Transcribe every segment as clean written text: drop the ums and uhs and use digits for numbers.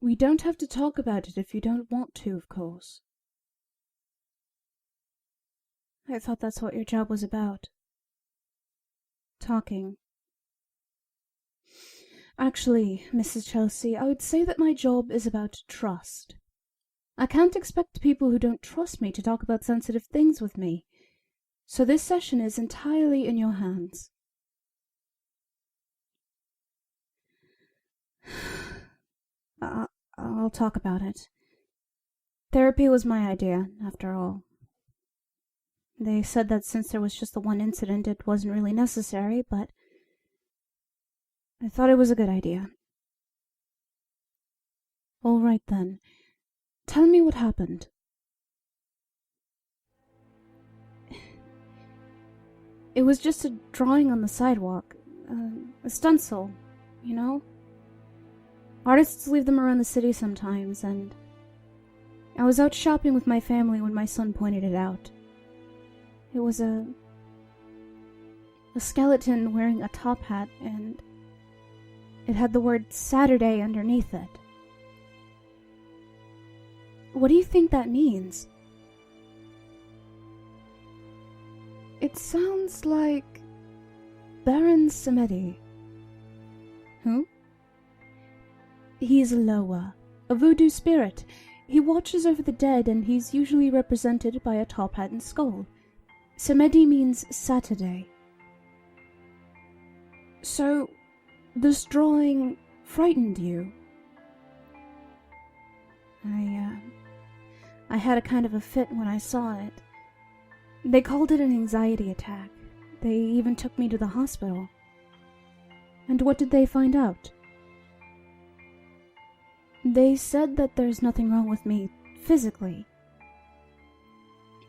We don't have to talk about it if you don't want to, of course. I thought that's what your job was about. Talking. Actually, Mrs. Chelsea, I would say that my job is about trust. I can't expect people who don't trust me to talk about sensitive things with me, so this session is entirely in your hands. I'll talk about it. Therapy was my idea, after all. They said that since there was just the one incident, it wasn't really necessary, but I thought it was a good idea. All right, then. Tell me what happened. It was just a drawing on the sidewalk. A stencil, you know? Artists leave them around the city sometimes, and I was out shopping with my family when my son pointed it out. It was a skeleton wearing a top hat, and it had the word Saturday underneath it. What do you think that means? It sounds like Baron Samedi. Who? He's Loa, a voodoo spirit. He watches over the dead, and he's usually represented by a top hat and skull. Samedi means Saturday. So, this drawing frightened you? I had a kind of a fit when I saw it. They called it an anxiety attack. They even took me to the hospital. And what did they find out? They said that there's nothing wrong with me physically.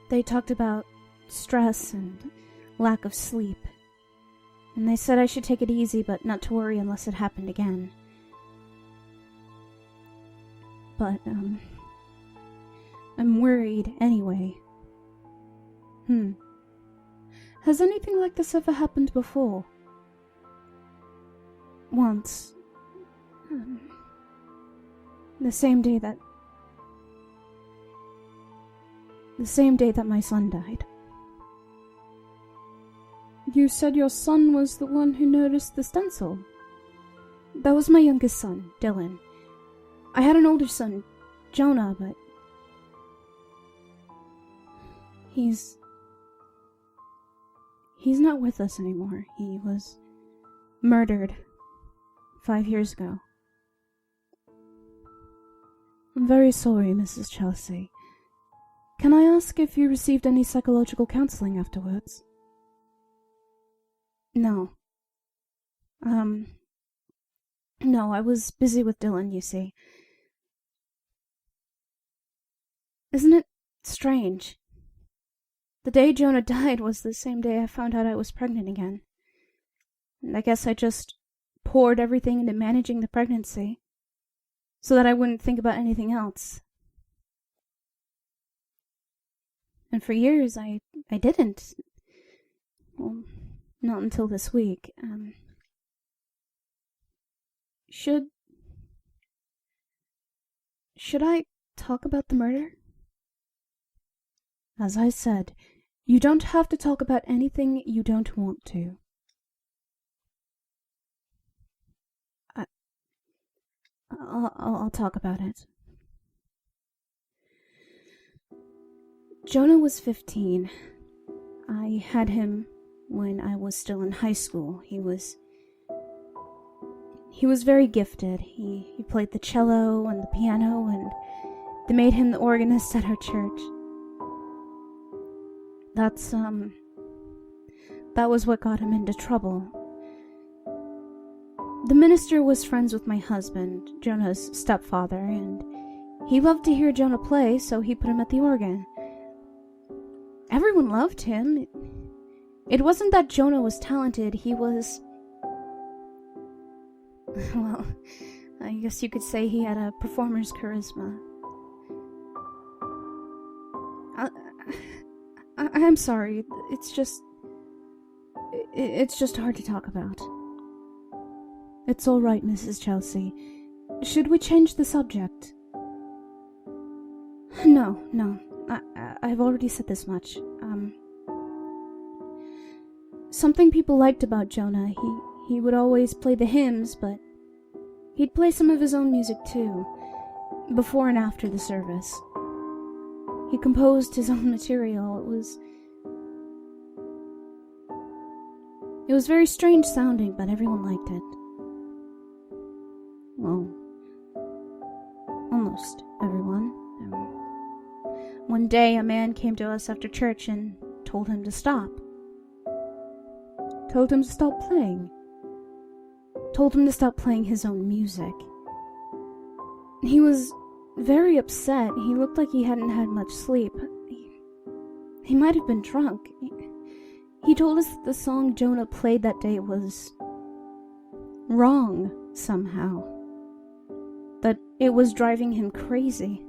They talked about stress and lack of sleep. And they said I should take it easy but not to worry unless it happened again. But, I'm worried anyway. Has anything like this ever happened before? Once. The same day that my son died. You said your son was the one who noticed the stencil? That was my youngest son, Dylan. I had an older son, Jonah, but he's not with us anymore. He was murdered 5 years ago. I'm very sorry, Mrs. Chelsea. Can I ask if you received any psychological counseling afterwards? No. No, I was busy with Dylan, you see. Isn't it strange? The day Jonah died was the same day I found out I was pregnant again. And I guess I just poured everything into managing the pregnancy, so that I wouldn't think about anything else. And for years, I didn't. Well, not until this week. Should I talk about the murder? As I said, you don't have to talk about anything you don't want to. I'll talk about it. Jonah was 15. I had him when I was still in high school. He was very gifted. He played the cello and the piano, and they made him the organist at our church. That was what got him into trouble. The minister was friends with my husband, Jonah's stepfather, and he loved to hear Jonah play, so he put him at the organ. Everyone loved him. It wasn't that Jonah was talented, he was... Well, I guess you could say he had a performer's charisma. I'm sorry, it's just hard to talk about. It's all right, Mrs. Chelsea. Should we change the subject? No. I've already said this much. Something people liked about Jonah, he would always play the hymns, but he'd play some of his own music too, before and after the service. He composed his own material. It was very strange sounding, but everyone liked it. Well, almost everyone. One day a man came to us after church and told him to stop. Told him to stop playing. Told him to stop playing his own music. He was very upset. He looked like he hadn't had much sleep. He might have been drunk. He told us that the song Jonah played that day was wrong somehow. That it was driving him crazy.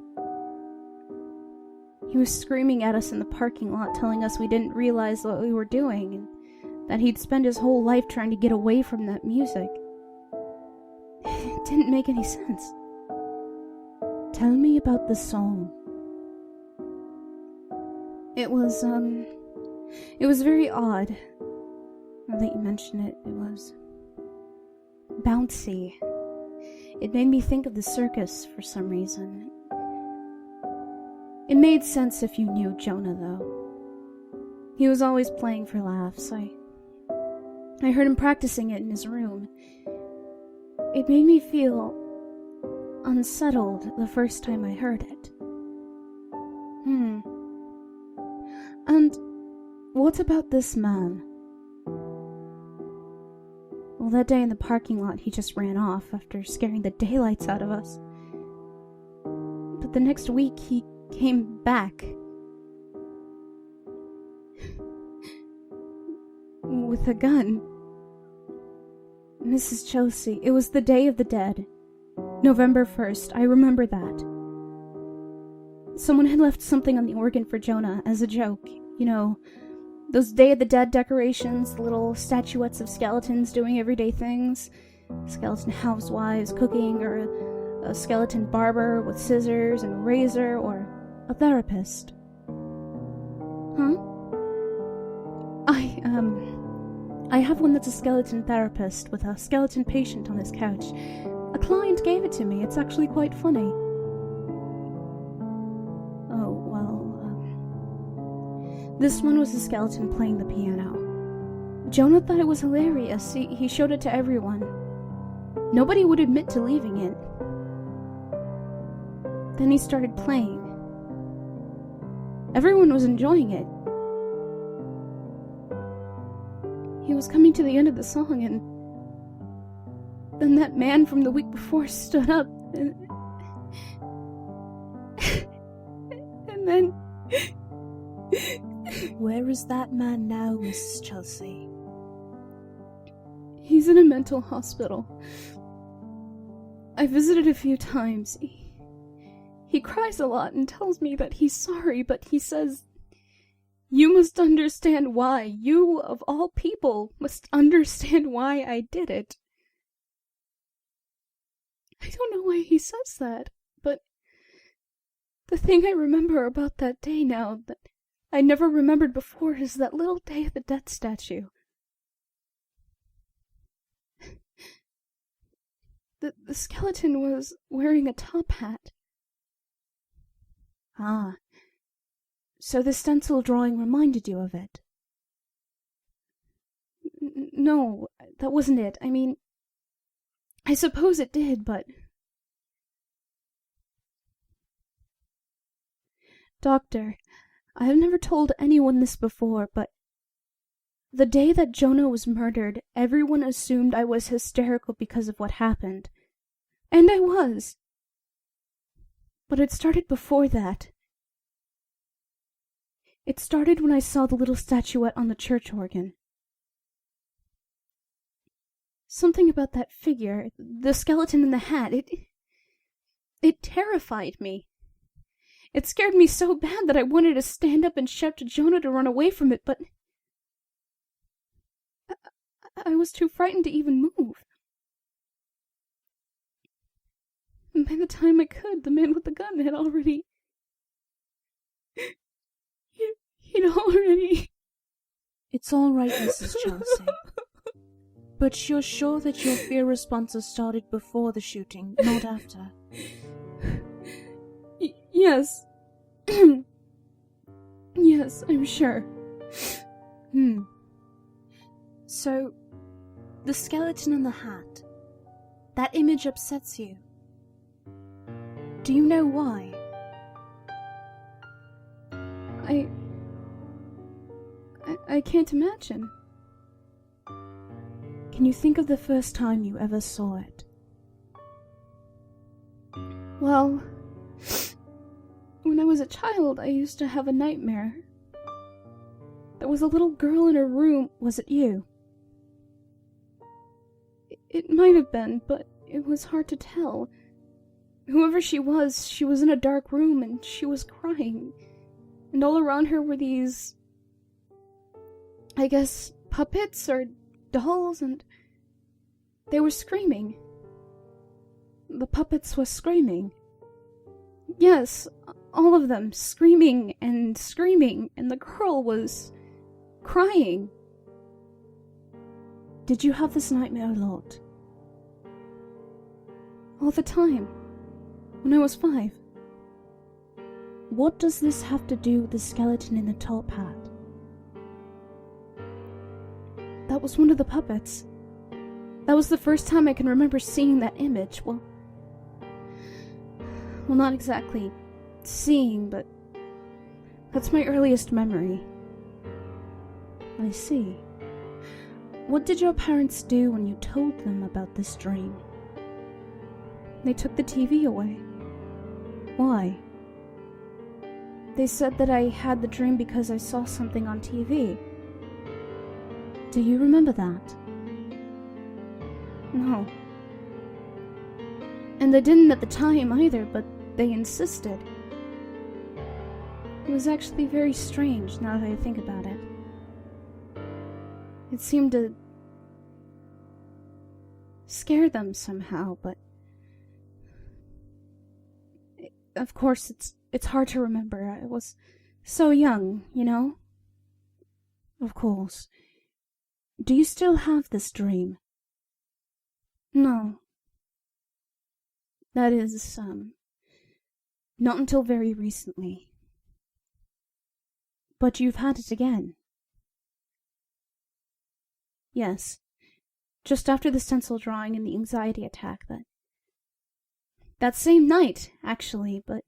He was screaming at us in the parking lot, telling us we didn't realize what we were doing, and that he'd spend his whole life trying to get away from that music. It didn't make any sense. Tell me about the song. It was very odd. Now that you mention it, it was bouncy. It made me think of the circus for some reason. It made sense if you knew Jonah, though. He was always playing for laughs. I heard him practicing it in his room. It made me feel unsettled the first time I heard it. And what about this man? Well, that day in the parking lot, he just ran off after scaring the daylights out of us. But the next week, he came back. With a gun. Mrs. Chelsea, it was the Day of the Dead. November 1st, I remember that. Someone had left something on the organ for Jonah as a joke. You know, those Day of the Dead decorations, the little statuettes of skeletons doing everyday things. Skeleton housewives cooking, or a skeleton barber with scissors and a razor, or a therapist. Huh? I have one that's a skeleton therapist with a skeleton patient on his couch. A client gave it to me. It's actually quite funny. Oh, well, this one was a skeleton playing the piano. Jonah thought it was hilarious. He showed it to everyone. Nobody would admit to leaving it. Then he started playing. Everyone was enjoying it. He was coming to the end of the song, and then that man from the week before stood up, and then... Where is that man now, Mrs. Chelsea? He's in a mental hospital. I visited a few times. He cries a lot and tells me that he's sorry, but he says, "You must understand why. You, of all people, must understand why I did it." I don't know why he says that, but the thing I remember about that day now that I never remembered before is that little Day of the Dead statue. The skeleton was wearing a top hat. Ah, so the stencil drawing reminded you of it? No, that wasn't it. I mean, I suppose it did, but... Doctor, I have never told anyone this before, but the day that Jonah was murdered, everyone assumed I was hysterical because of what happened. And I was. But it started before that. It started when I saw the little statuette on the church organ. Something about that figure, the skeleton in the hat, it terrified me. It scared me so bad that I wanted to stand up and shout to Jonah to run away from it, but I was too frightened to even move. And by the time I could, the man with the gun had already... He'd already... It's all right, Mrs. Chelsea. But you're sure that your fear responses started before the shooting, not after? Yes. Yes, I'm sure. So, the skeleton in the hat, that image upsets you. Do you know why? I can't imagine. Can you think of the first time you ever saw it? Well, when I was a child, I used to have a nightmare. There was a little girl in her room. Was it you? It might have been, but it was hard to tell. Whoever she was in a dark room and she was crying. And all around her were these, I guess, puppets or dolls, and they were screaming. The puppets were screaming. Yes, all of them screaming, and the girl was crying. Did you have this nightmare a lot? All the time. When I was 5. What does this have to do with the skeleton in the top hat? That was one of the puppets. That was the first time I can remember seeing that image. Well, not exactly seeing, but that's my earliest memory. I see. What did your parents do when you told them about this dream? They took the TV away. Why? They said that I had the dream because I saw something on TV. Do you remember that? No. And they didn't at the time either, but they insisted. It was actually very strange now that I think about it. It seemed to scare them somehow, but of course it's hard to remember. I was so young, you know? Of course. Do you still have this dream? No. That is, not until very recently. But you've had it again? Yes. Just after the stencil drawing and the anxiety attack that same night, actually, but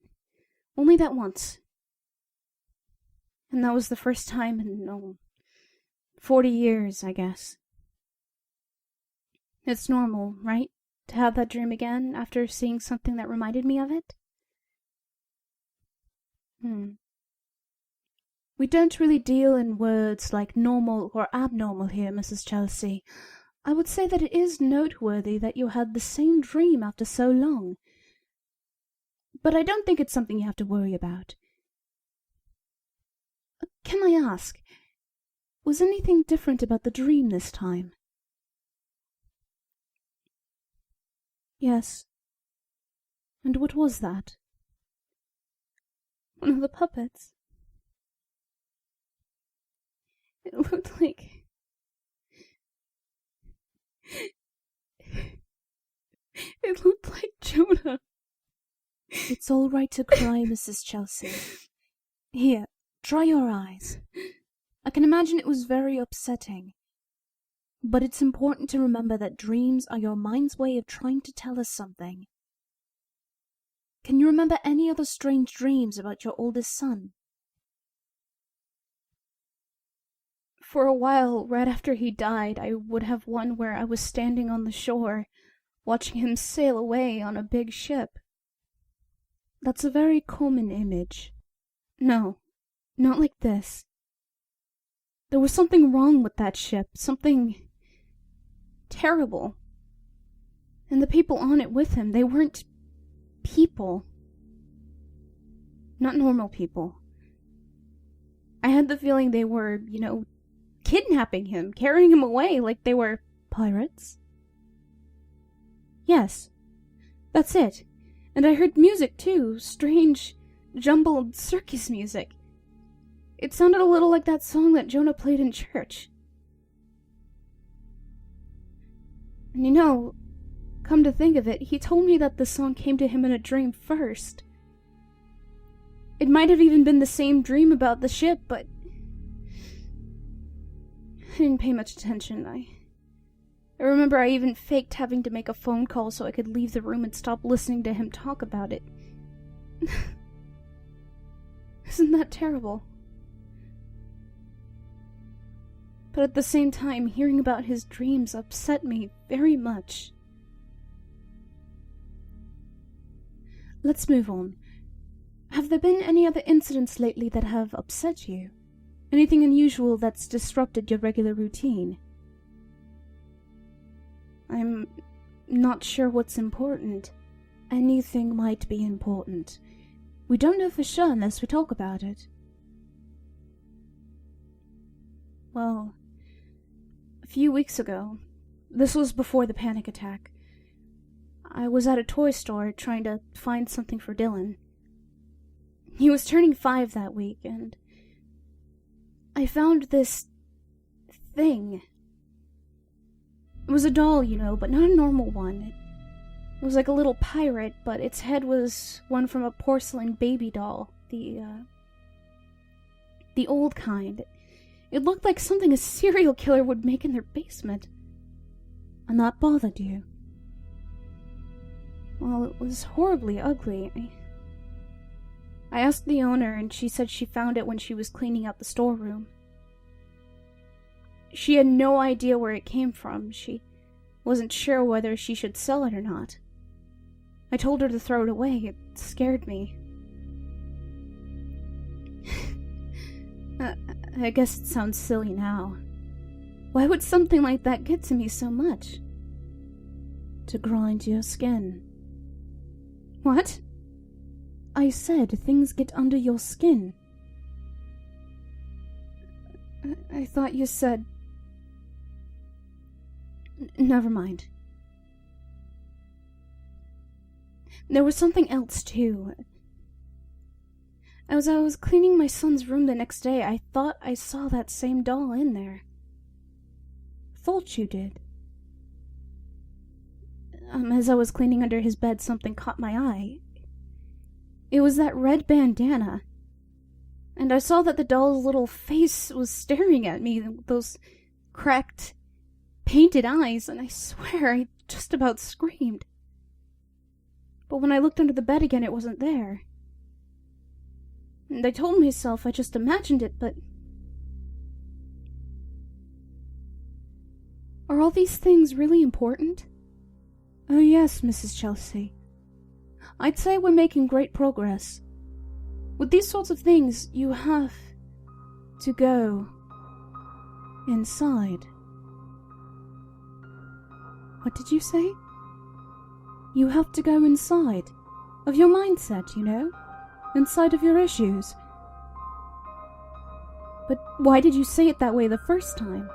only that once. And that was the first time in, 40 years, I guess. It's normal, right? To have that dream again after seeing something that reminded me of it? We don't really deal in words like normal or abnormal here, Mrs. Chelsea. I would say that it is noteworthy that you had the same dream after so long. But I don't think it's something you have to worry about. Can I ask, was anything different about the dream this time? Yes. And what was that? One of the puppets. It looked like... It looked like Jonah. It's all right to cry, Mrs. Chelsea. Here, dry your eyes. I can imagine it was very upsetting. But it's important to remember that dreams are your mind's way of trying to tell us something. Can you remember any other strange dreams about your oldest son? For a while, right after he died, I would have one where I was standing on the shore, watching him sail away on a big ship. That's a very common image. No, not like this. There was something wrong with that ship, something terrible. And the people on it with him, they weren't people. Not normal people. I had the feeling they were, kidnapping him, carrying him away like they were pirates. Yes, that's it. And I heard music too, strange, jumbled circus music. It sounded a little like that song that Jonah played in church. And you know, come to think of it, he told me that the song came to him in a dream first. It might have even been the same dream about the ship, but I didn't pay much attention. I remember I even faked having to make a phone call so I could leave the room and stop listening to him talk about it. Isn't that terrible? But at the same time, hearing about his dreams upset me very much. Let's move on. Have there been any other incidents lately that have upset you? Anything unusual that's disrupted your regular routine? I'm not sure what's important. Anything might be important. We don't know for sure unless we talk about it. Well, a few weeks ago, this was before the panic attack, I was at a toy store trying to find something for Dylan. He was turning 5 that week, and I found this thing. It was a doll, you know, but not a normal one. It was like a little pirate, but its head was one from a porcelain baby doll. The old kind. It looked like something a serial killer would make in their basement. And that bothered you? Well, it was horribly ugly. I asked the owner, and she said she found it when she was cleaning out the storeroom. She had no idea where it came from. She wasn't sure whether she should sell it or not. I told her to throw it away. It scared me. I guess it sounds silly now. Why would something like that get to me so much? To grind your skin. What? I said things get under your skin. I thought you said... Never mind. There was something else, too. As I was cleaning my son's room the next day, I thought I saw that same doll in there. Thought you did. As I was cleaning under his bed, something caught my eye. It was that red bandana. And I saw that the doll's little face was staring at me, those cracked, painted eyes, and I swear I just about screamed. But when I looked under the bed again, it wasn't there. And I told myself I just imagined it, but... Are all these things really important? Oh yes, Mrs. Chelsea. I'd say we're making great progress. With these sorts of things, you have to go inside. What did you say? You have to go inside of your mindset, you know? Inside of your issues. But why did you say it that way the first time?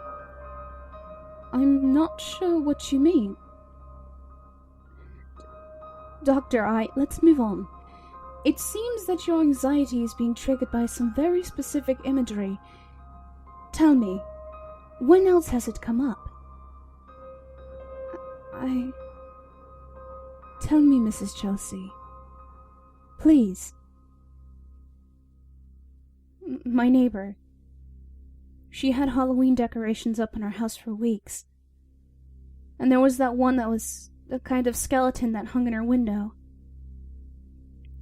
I'm not sure what you mean. Doctor, let's move on. It seems that your anxiety is being triggered by some very specific imagery. Tell me, when else has it come up? Tell me, Mrs. Chelsea. Please. My neighbor. She had Halloween decorations up in her house for weeks. And there was that one that was a kind of skeleton that hung in her window.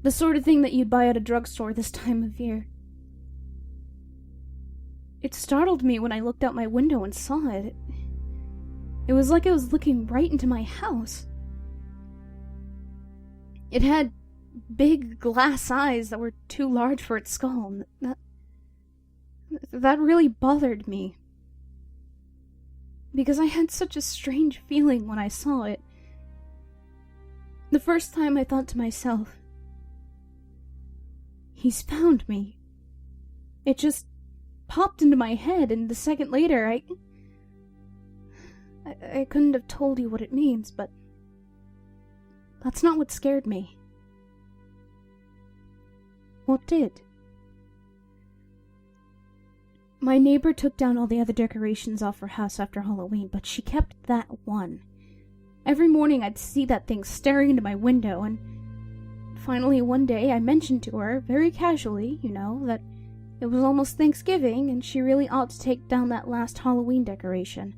The sort of thing that you'd buy at a drugstore this time of year. It startled me when I looked out my window and saw it. It was like it was looking right into my house. It had big glass eyes that were too large for its skull. That really bothered me. Because I had such a strange feeling when I saw it. The first time I thought to myself, he's found me. It just popped into my head, and the second later, I couldn't have told you what it means, but that's not what scared me. What did? My neighbor took down all the other decorations off her house after Halloween, but she kept that one. Every morning I'd see that thing staring into my window, and finally one day I mentioned to her, very casually, that it was almost Thanksgiving and she really ought to take down that last Halloween decoration.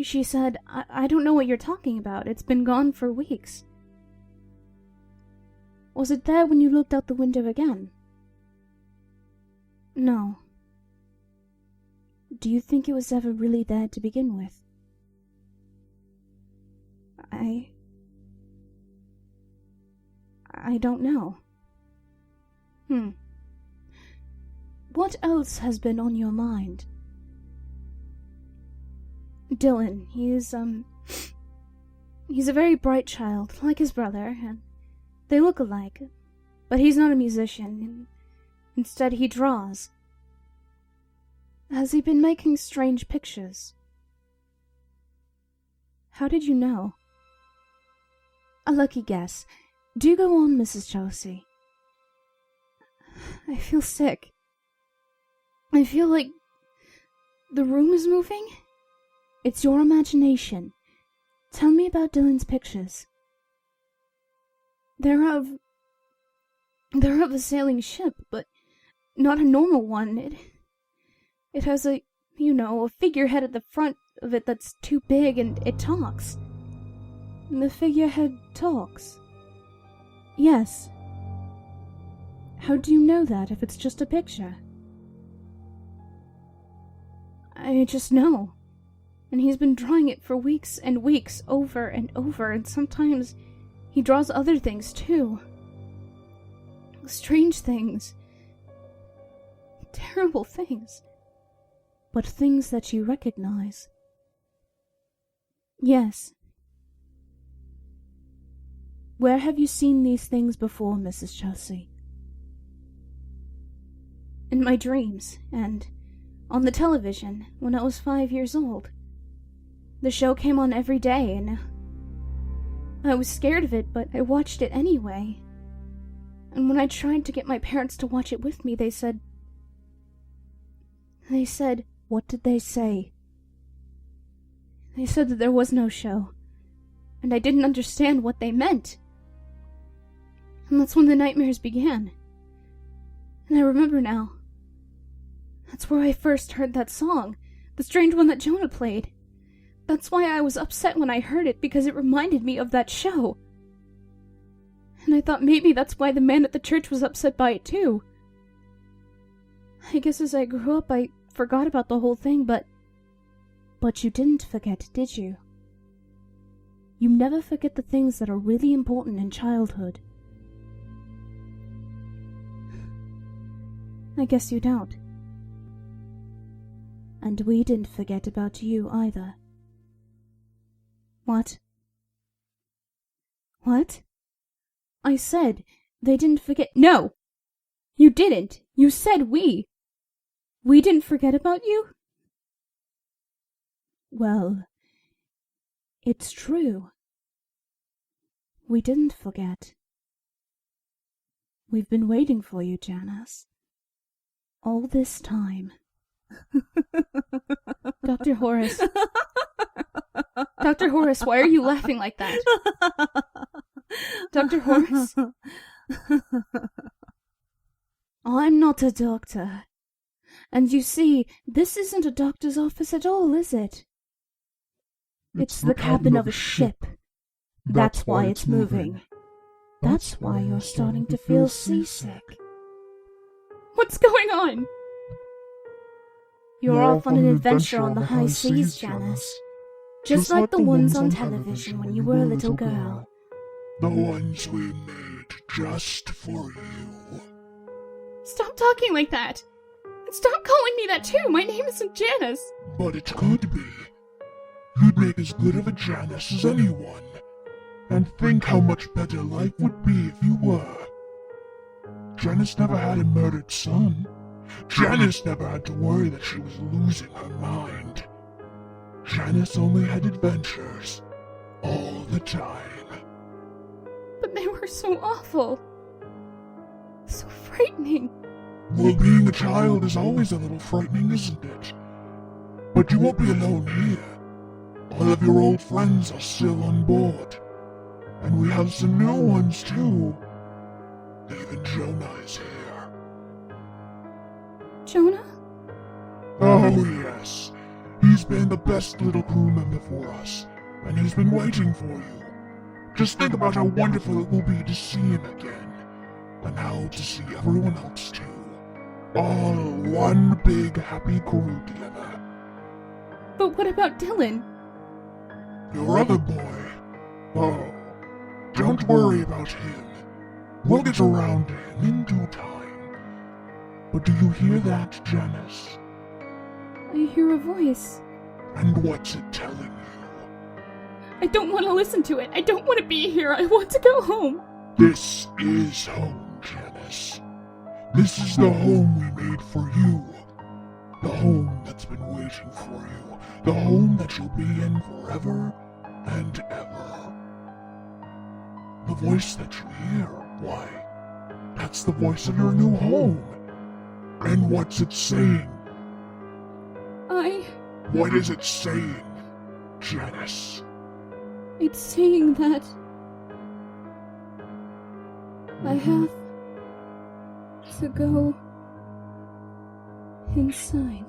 She said, I don't know what you're talking about. It's been gone for weeks. Was it there when you looked out the window again? No. Do you think it was ever really there to begin with? I don't know. What else has been on your mind? Dylan, he's a very bright child, like his brother, and they look alike, but he's not a musician. Instead, he draws. Has he been making strange pictures? How did you know? A lucky guess. Do go on, Mrs. Chelsea. I feel sick. I feel like the room is moving. It's your imagination. Tell me about Dylan's pictures. They're of a sailing ship, but not a normal one. It has a figurehead at the front of it that's too big, and it talks. And the figurehead talks. Yes. How do you know that if it's just a picture? I just know. And he's been drawing it for weeks and weeks, over and over, and sometimes he draws other things too. Strange things. Terrible things. But things that you recognize. Yes. Where have you seen these things before, Mrs. Chelsea? In my dreams, and on the television when I was 5 years old. The show came on every day, and I was scared of it, but I watched it anyway. And when I tried to get my parents to watch it with me, they said, what did they say? They said that there was no show, and I didn't understand what they meant. And that's when the nightmares began. And I remember now. That's where I first heard that song, the strange one that Jonah played. That's why I was upset when I heard it, because it reminded me of that show. And I thought maybe that's why the man at the church was upset by it too. I guess as I grew up, I forgot about the whole thing, but you didn't forget, did you? You never forget the things that are really important in childhood. I guess you don't. And we didn't forget about you either. What? What? I said they didn't forget— No! You didn't! You said we! We didn't forget about you? Well, it's true. We didn't forget. We've been waiting for you, Janice. All this time. Dr. Horace. Dr. Horace, why are you laughing like that? Dr. Horace? I'm not a doctor. And you see, this isn't a doctor's office at all, is it? It's the cabin of a ship. That's why it's moving. That's why you're starting to feel seasick. What's going on? You're off on an adventure on the high seas, Janice. Just like the ones on television when you were a little girl. The ones we made just for you. Stop talking like that! And stop calling me that too! My name isn't Janice! But it could be. You'd make as good of a Janice as anyone. And think how much better life would be if you were. Janice never had a murdered son. Janice never had to worry that she was losing her mind. Janice only had adventures. All the time. But they were so awful. So frightening. Well, being a child is always a little frightening, isn't it? But you won't be alone here. All of your old friends are still on board. And we have some new ones, too. Even Jonah is here. Jonah? Oh, yes. He's been the best little crew member for us, and he's been waiting for you. Just think about how wonderful it will be to see him again, and how to see everyone else, too. All one big happy crew together. But what about Dylan? Your other boy. Oh, don't worry about him. We'll get around to him in due time. But do you hear that, Janice? I hear a voice. And what's it telling you? I don't want to listen to it. I don't want to be here. I want to go home. This is home, Janice. This is the home we made for you. The home that's been waiting for you. The home that you'll be in forever and ever. The voice that you hear, why, that's the voice of your new home. And what's it saying? What is it saying, Janice? It's saying that I have to go inside.